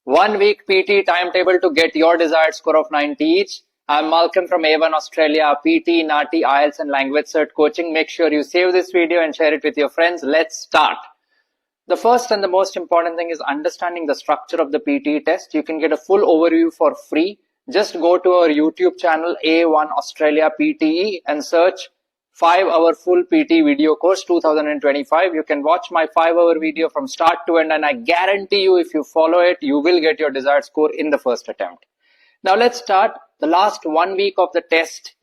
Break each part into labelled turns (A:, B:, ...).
A: 1 week PT timetable to get your desired score of 90 each. I'm Malcolm from A1 Australia, PT, NATI, IELTS and Language Cert Coaching. Make sure you save this video and share it with your friends. Let's start. The first and the most important thing is understanding the structure of the PT test. You can get a full overview for free. Just go to our YouTube channel A1 Australia PTE and search 5-hour full PT video course 2025. You can watch my 5-hour video from start to end, and I guarantee you if you follow it, you will get your desired score in the first attempt. Now let's start. The last 1 week of the test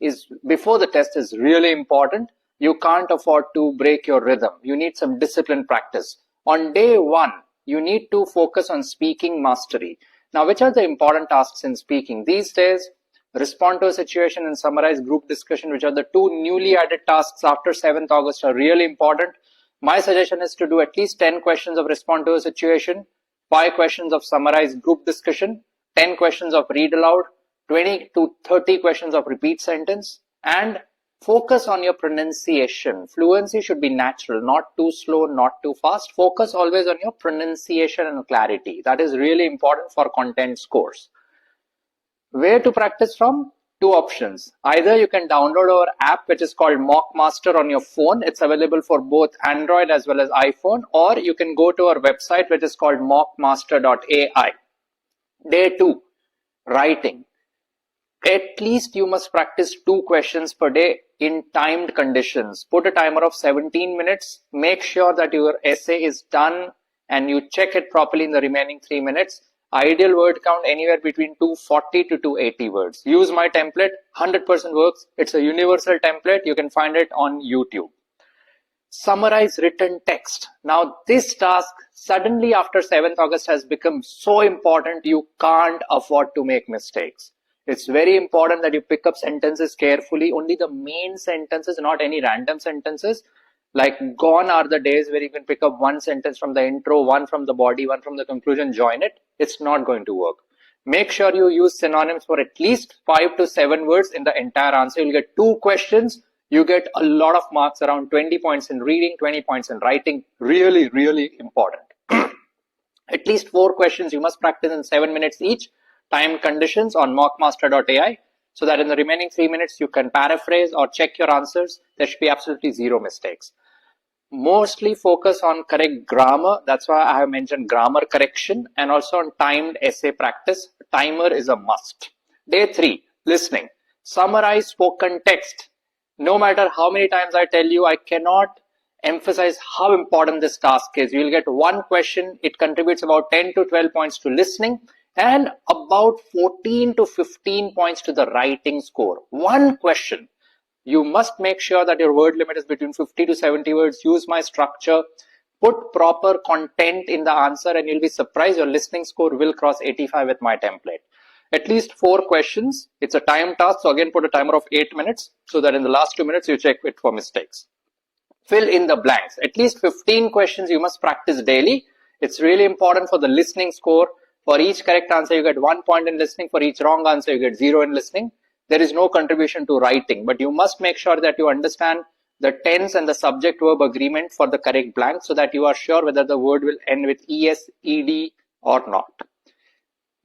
A: before the test is really important. You can't afford to break your rhythm. You need some disciplined practice. On day 1, you need to focus on speaking mastery. Now, which are the important tasks in speaking? These days, respond to a situation and summarize group discussion, which are the two newly added tasks after 7th August, are really important. My suggestion is to do at least 10 questions of respond to a situation, 5 questions of summarize group discussion, 10 questions of read aloud, 20 to 30 questions of repeat sentence, and focus on your pronunciation. Fluency should be natural, not too slow, not too fast. Focus always on your pronunciation and clarity. That is really important for content scores. Where to practice from? 2 options. Either you can download our app, which is called MockMaster, on your phone. It's available for both Android as well as iPhone. Or you can go to our website, which is called mockmaster.ai. Day 2, writing. At least you must practice 2 questions per day in timed conditions. Put a timer of 17 minutes. Make sure that your essay is done and you check it properly in the remaining 3 minutes. Ideal word count anywhere between 240 to 280 words. Use my template, 100% works. It's a universal template. You can find it on YouTube. Summarize written text. Now this task suddenly after 7th August has become so important, you can't afford to make mistakes. It's very important that you pick up sentences carefully, only the main sentences, not any random sentences. Like gone are the days where you can pick up 1 sentence from the intro, 1 from the body, 1 from the conclusion, join it. It's not going to work. Make sure you use synonyms for at least 5 to 7 words in the entire answer. You'll get 2 questions. You get a lot of marks, around 20 points in reading, 20 points in writing. Really, really important. At least 4 questions you must practice in 7 minutes each. Time conditions on mockmaster.ai, so that in the remaining 3 minutes you can paraphrase or check your answers. There should be absolutely 0 mistakes. Mostly focus on correct grammar. That's why I have mentioned grammar correction, and also on timed essay practice. Timer is a must. Day 3, listening. Summarize spoken text. No matter how many times I tell you, I cannot emphasize how important this task is. You will get 1 question. It contributes about 10 to 12 points to listening and about 14 to 15 points to the writing score. 1 question. You must make sure that your word limit is between 50 to 70 words. Use my structure. Put proper content in the answer and you'll be surprised your listening score will cross 85 with my template. At least 4 questions. It's a time task. So again, put a timer of 8 minutes so that in the last 2 minutes you check it for mistakes. Fill in the blanks. At least 15 questions you must practice daily. It's really important for the listening score. For each correct answer, you get 1 point in listening. For each wrong answer, you get 0 in listening. There is no contribution to writing, but you must make sure that you understand the tense and the subject verb agreement for the correct blank so that you are sure whether the word will end with es, ed or not.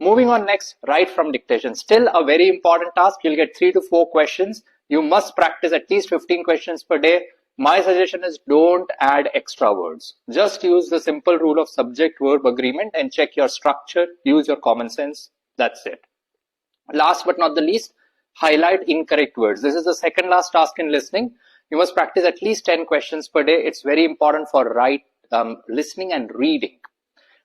A: Moving on next, write from dictation. Still a very important task. You'll get 3 to 4 questions. You must practice at least 15 questions per day. My suggestion is don't add extra words. Just use the simple rule of subject verb agreement and check your structure. Use your common sense. That's it. Last but not the least, highlight incorrect words. This is the second last task in listening. You must practice at least 10 questions per day. It's very important for listening and reading.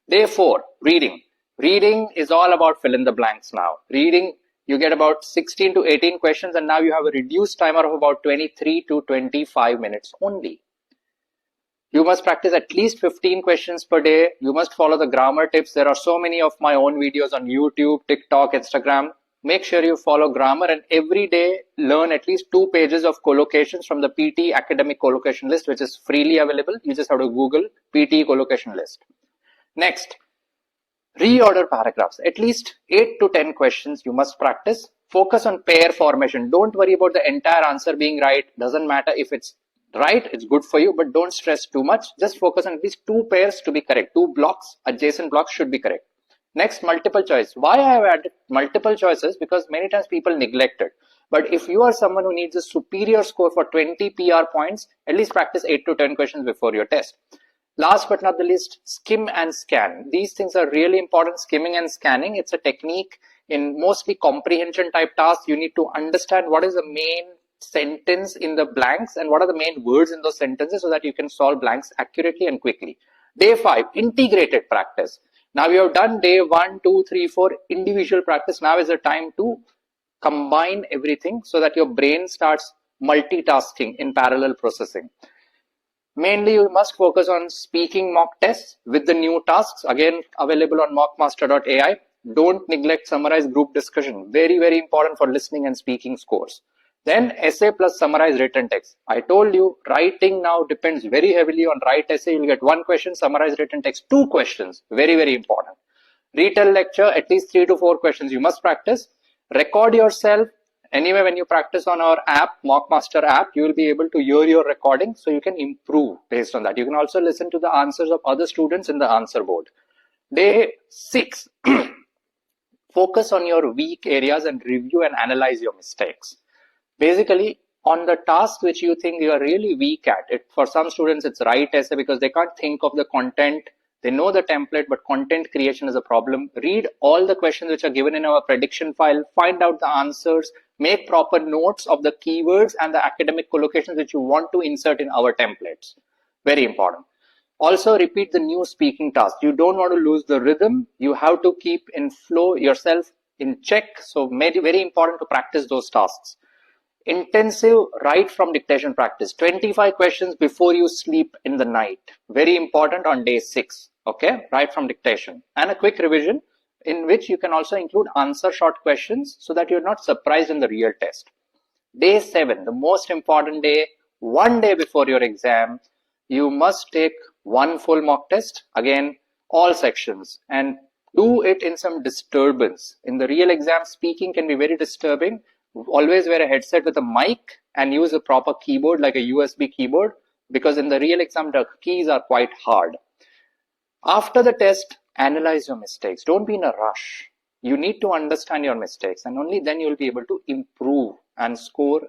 A: Day 4, reading. Reading is all about fill in the blanks now. Reading, you get about 16 to 18 questions and now you have a reduced timer of about 23 to 25 minutes only. You must practice at least 15 questions per day. You must follow the grammar tips. There are so many of my own videos on YouTube, TikTok, Instagram. Make sure you follow grammar and every day learn at least 2 pages of collocations from the PT academic collocation list, which is freely available. You just have to Google PT collocation list. Next, reorder paragraphs. At least 8 to 10 questions you must practice. Focus on pair formation. Don't worry about the entire answer being right. Doesn't matter if it's right, it's good for you, but don't stress too much. Just focus on at least 2 pairs to be correct. 2 blocks, adjacent blocks should be correct. Next, multiple choice. Why I have added multiple choices? Because many times people neglect it. But if you are someone who needs a superior score for 20 PR points, at least practice 8 to 10 questions before your test. Last but not the least, skim and scan. These things are really important. Skimming and scanning, it's a technique in mostly comprehension type tasks. You need to understand what is the main sentence in the blanks and what are the main words in those sentences so that you can solve blanks accurately and quickly. Day 5, integrated practice. Now you have done day 1, 2, 3, 4 individual practice. Now is the time to combine everything so that your brain starts multitasking in parallel processing. Mainly, you must focus on speaking mock tests with the new tasks, again available on mockmaster.ai. Don't neglect summarize group discussion. Very, very important for listening and speaking scores. Then essay plus summarize written text. I told you writing now depends very heavily on write essay. You'll get 1 question, summarize written text, 2 questions. Very, very important. Retell lecture, at least 3 to 4 questions you must practice. Record yourself. Anyway, when you practice on our app, MockMaster app, you will be able to hear your recording so you can improve based on that. You can also listen to the answers of other students in the answer board. Day 6, focus on your weak areas and review and analyze your mistakes. Basically, on the task which you think you are really weak at, for some students it's write essay because they can't think of the content. They know the template, but content creation is a problem. Read all the questions which are given in our prediction file, find out the answers, make proper notes of the keywords and the academic collocations which you want to insert in our templates. Very important. Also repeat the new speaking task. You don't want to lose the rhythm. You have to keep in flow yourself in check. So very important to practice those tasks. Intensive write from dictation practice. 25 questions before you sleep in the night. Very important on day 6. Okay, write from dictation. And a quick revision in which you can also include answer short questions so that you're not surprised in the real test. Day 7, the most important day, 1 day before your exam, you must take 1 full mock test. Again, all sections, and do it in some disturbance. In the real exam, speaking can be very disturbing. Always wear a headset with a mic and use a proper keyboard like a USB keyboard, because in the real exam the keys are quite hard. After the test, analyze your mistakes. Don't be in a rush. You need to understand your mistakes, and only then you will be able to improve and score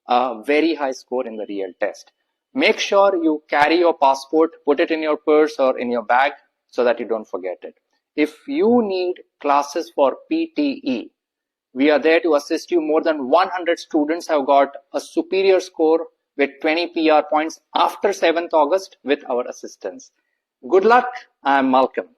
A: a very high score in the real test. Make sure you carry your passport, put it in your purse or in your bag so that you don't forget it. If you need classes for PTE, we are there to assist you. More than 100 students have got a superior score with 20 PR points after 7th August with our assistance. Good luck. I am Malcolm.